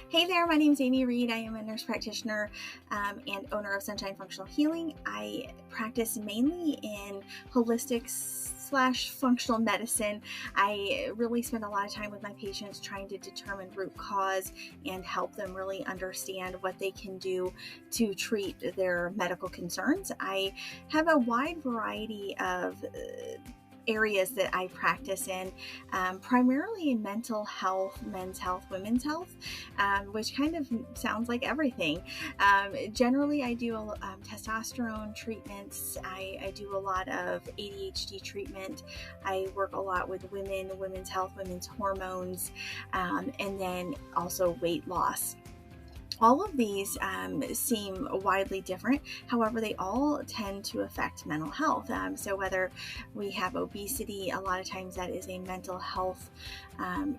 Hey there, my name is Amy Reed. I am a nurse practitioner and owner of Sunshine Functional Healing. I practice mainly in holistic/functional medicine. I really spend a lot of time with my patients trying to determine root cause and help them really understand what they can do to treat their medical concerns. I have a wide variety of areas that I practice in, primarily in mental health, men's health, women's health, which kind of sounds like everything. Generally, I do testosterone treatments. I do a lot of ADHD treatment. I work a lot with women, women's health, women's hormones, and then also weight loss. All of these seem widely different. However, they all tend to affect mental health. So whether we have obesity, a lot of times that is a mental health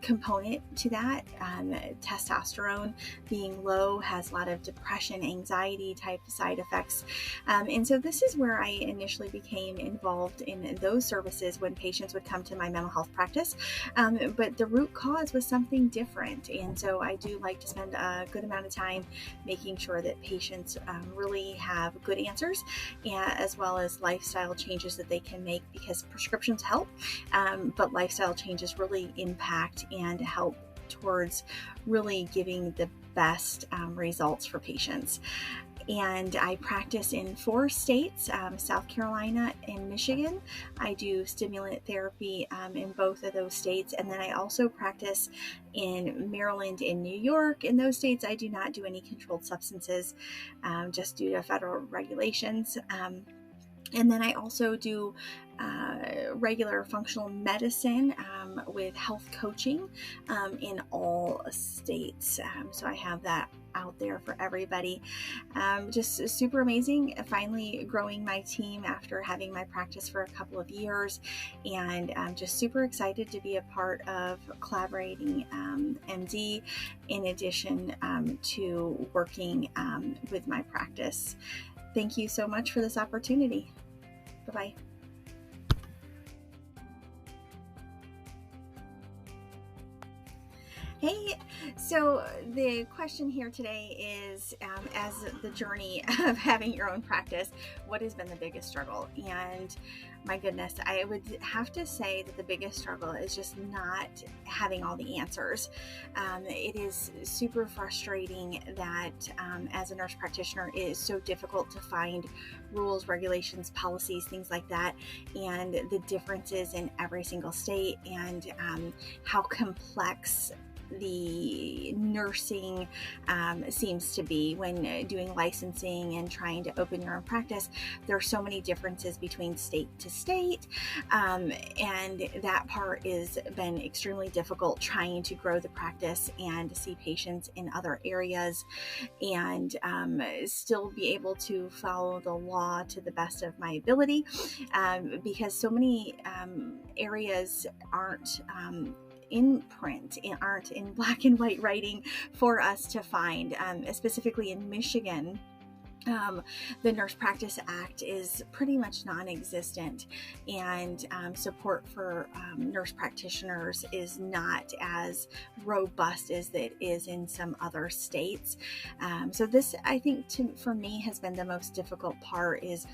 component to that. Testosterone being low has a lot of depression, anxiety type side effects. And so this is where I initially became involved in those services when patients would come to my mental health practice. But the root cause was something different. And so I do like to spend a good amount of time making sure that patients really have good answers, as well as lifestyle changes that they can make, because prescriptions help, but lifestyle changes really impact and help towards really giving the best results for patients. And I practice in 4 states, South Carolina and Michigan. I do stimulant therapy in both of those states. And then I also practice in Maryland and New York. In those states, I do not do any controlled substances, just due to federal regulations. And then I also do regular functional medicine with health coaching in all states. So I have that out there for everybody. Just super amazing. Finally growing my team after having my practice for a couple of years, and I'm just super excited to be a part of Collaborating MD in addition to working with my practice. Thank you so much for this opportunity. Bye-bye. Hey, so the question here today is, as the journey of having your own practice, what has been the biggest struggle? And my goodness, I would have to say that the biggest struggle is just not having all the answers. It is super frustrating that as a nurse practitioner, it is so difficult to find rules, regulations, policies, things like that, and the differences in every single state, and how complex the nursing seems to be when doing licensing and trying to open your own practice. There are so many differences between state to state, and that part has been extremely difficult, trying to grow the practice and see patients in other areas and still be able to follow the law to the best of my ability, because so many areas aren't in print and aren't in black and white writing for us to find. Specifically in Michigan, the Nurse Practice Act is pretty much non-existent, and support for nurse practitioners is not as robust as it is in some other states. So this, I think, for me, has been the most difficult part, is,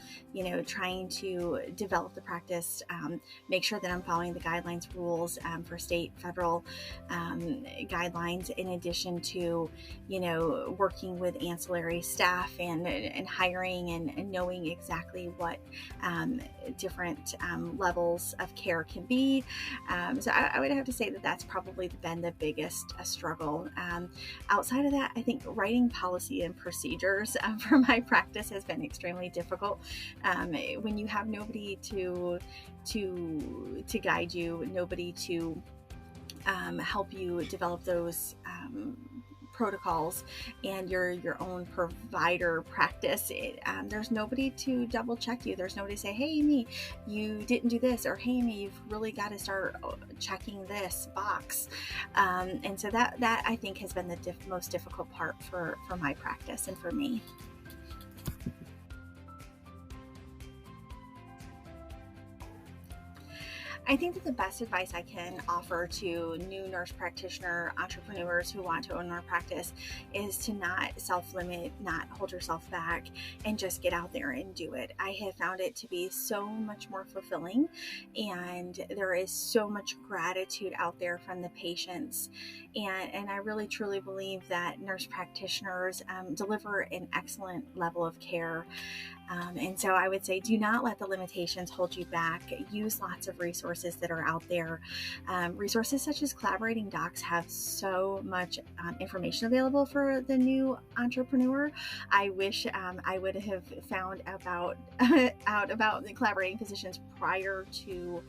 trying to develop the practice, make sure that I'm following the guidelines, rules for state, federal guidelines, in addition to, working with ancillary staff and hiring and knowing exactly what different levels of care can be. So I would have to say that that's probably been the biggest struggle. Outside of that, I think writing policy and procedures for my practice has been extremely difficult. When you have nobody to guide you, nobody to help you develop those protocols, and you're your own provider practice, there's nobody to double check you. There's nobody to say, hey, Amy, you didn't do this, or hey, Amy, you've really got to start checking this box. And so that I think has been the most difficult part for my practice and for me. I think that the best advice I can offer to new nurse practitioner entrepreneurs who want to own their practice is to not self-limit, not hold yourself back, and just get out there and do it. I have found it to be so much more fulfilling, and there is so much gratitude out there from the patients. And I really truly believe that nurse practitioners deliver an excellent level of care. And so I would say, do not let the limitations hold you back. Use lots of resources that are out there. Resources such as Collaborating Docs have so much information available for the new entrepreneur. I wish I would have found out about the collaborating physicians prior to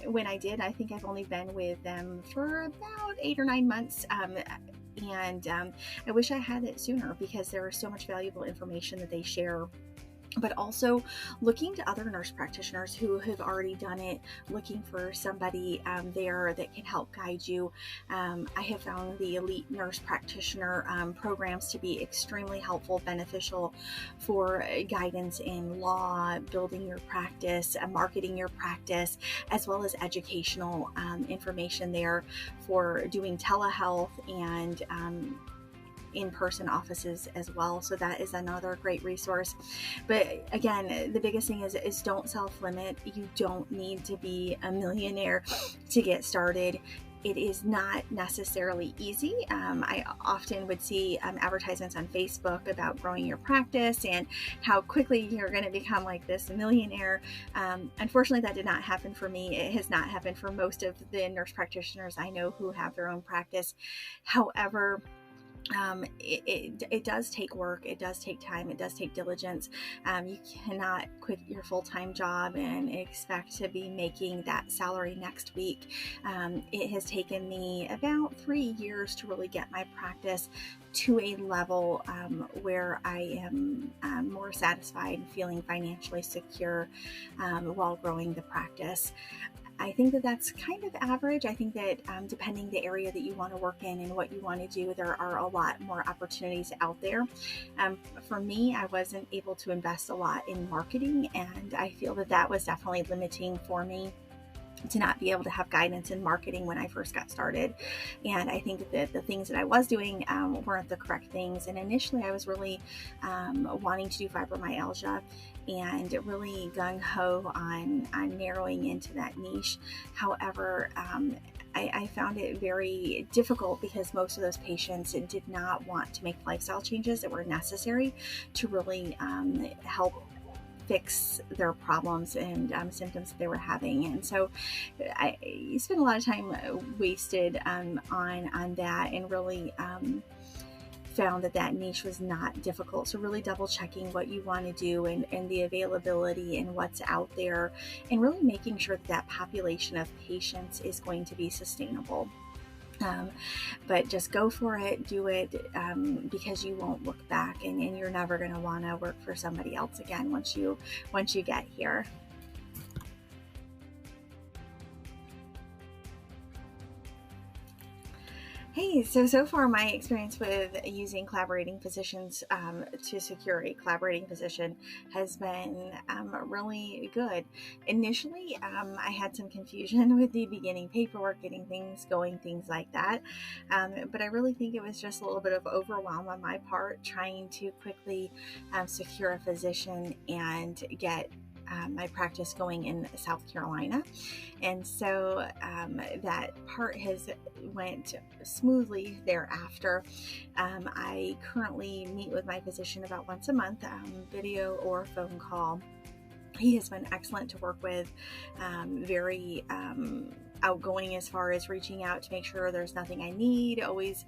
when I did. I think I've only been with them for about 8 or 9 months. And I wish I had it sooner, because there is so much valuable information that they share. But also looking to other nurse practitioners who have already done it, looking for somebody there that can help guide you. I have found the Elite Nurse Practitioner programs to be extremely helpful, beneficial for guidance in law, building your practice, marketing your practice, as well as educational information there for doing telehealth and in-person offices as well. So that is another great resource. But again, the biggest thing is don't self-limit. You don't need to be a millionaire to get started. It is not necessarily easy. I often would see advertisements on Facebook about growing your practice and how quickly you're going to become like this millionaire. Unfortunately, that did not happen for me. It has not happened for most of the nurse practitioners I know who have their own practice. However, it does take work, it does take time, it does take diligence. You cannot quit your full-time job and expect to be making that salary next week. It has taken me about 3 years to really get my practice to a level where I am more satisfied and feeling financially secure while growing the practice. I think that that's kind of average. I think that depending the area that you want to work in and what you want to do, there are a lot more opportunities out there. For me, I wasn't able to invest a lot in marketing, and I feel that that was definitely limiting for me to not be able to have guidance in marketing when I first got started. And I think that the things that I was doing weren't the correct things. And initially I was really wanting to do fibromyalgia and really gung-ho on narrowing into that niche. However, I found it very difficult because most of those patients did not want to make lifestyle changes that were necessary to really help fix their problems and symptoms that they were having. And so I spent a lot of time wasted on that, and really found that niche was not difficult. So really double checking what you want to do and the availability and what's out there, and really making sure that population of patients is going to be sustainable. But just go for it, do it, because you won't look back, and you're never going to want to work for somebody else again once you get here. Hey, so far my experience with using collaborating physicians to secure a collaborating physician has been really good. Initially, I had some confusion with the beginning paperwork, getting things going, things like that. But I really think it was just a little bit of overwhelm on my part, trying to quickly secure a physician and get my practice going in South Carolina. And so that part has went smoothly thereafter. I currently meet with my physician about once a month, video or phone call. He has been excellent to work with, very outgoing as far as reaching out to make sure there's nothing I need, always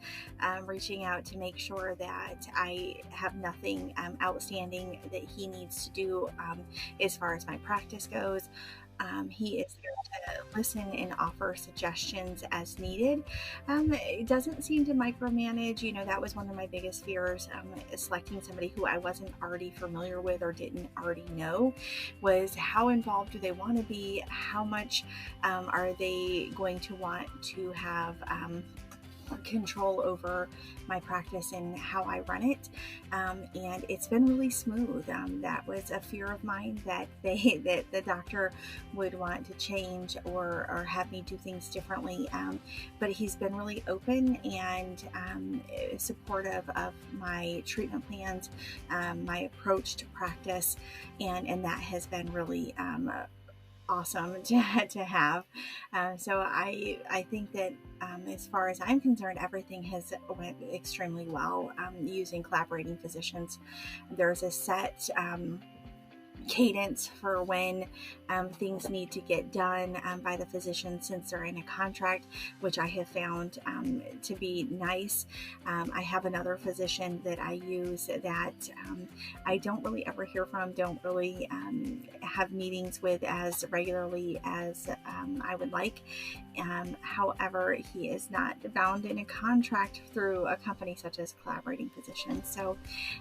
reaching out to make sure that I have nothing outstanding that he needs to do as far as my practice goes. He is there to listen and offer suggestions as needed. It doesn't seem to micromanage. That was one of my biggest fears, selecting somebody who I wasn't already familiar with or didn't already know, was how involved do they want to be? How much are they going to want to have control over my practice and how I run it, and it's been really smooth. That was a fear of mine, that that the doctor would want to change or have me do things differently, but he's been really open and supportive of my treatment plans, my approach to practice, and that has been really awesome to have. So I think that as far as I'm concerned, everything has went extremely well using collaborating physicians. There's a set cadence for when things need to get done by the physician, since they're in a contract, which I have found to be nice. I have another physician that I use that I don't really ever hear from, don't really have meetings with as regularly as I would like. However, he is not bound in a contract through a company such as Collaborating Physicians. So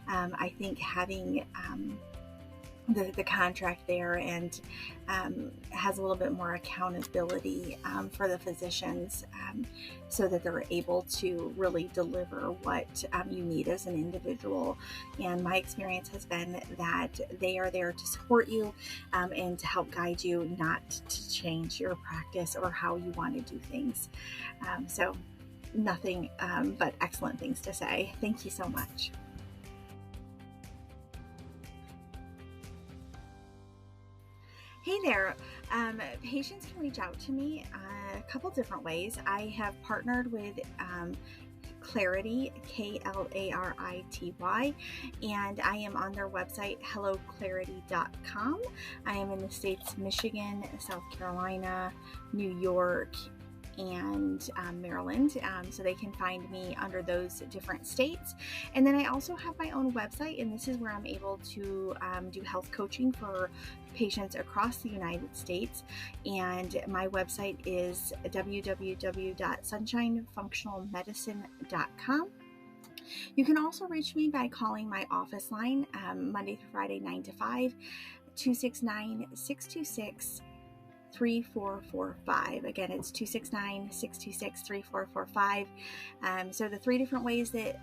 I think having the contract there and has a little bit more accountability for the physicians, so that they're able to really deliver what you need as an individual. And my experience has been that they are there to support you and to help guide you, not to change your practice or how you want to do things. So nothing but excellent things to say. Thank you so much. Hey there. Patients can reach out to me a couple different ways. I have partnered with Clarity, K-L-A-R-I-T-Y, and I am on their website, helloclarity.com. I am in the states Michigan, South Carolina, New York, and Maryland, so they can find me under those different states. And then I also have my own website, and this is where I'm able to do health coaching for patients across the United States. And my website is www.sunshinefunctionalmedicine.com. You can also reach me by calling my office line Monday through Friday, 9 to 5, 269-626-3445. Again, it's 269-626-3445. So the three different ways that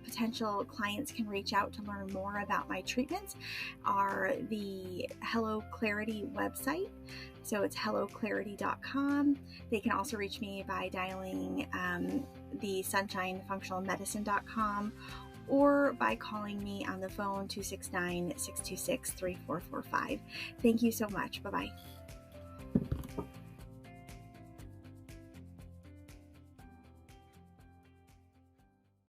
potential clients can reach out to learn more about my treatments are the Hello Clarity website. So it's helloclarity.com. They can also reach me by dialing the sunshinefunctionalmedicine.com, or by calling me on the phone 269-626-3445. Thank you so much. Bye-bye.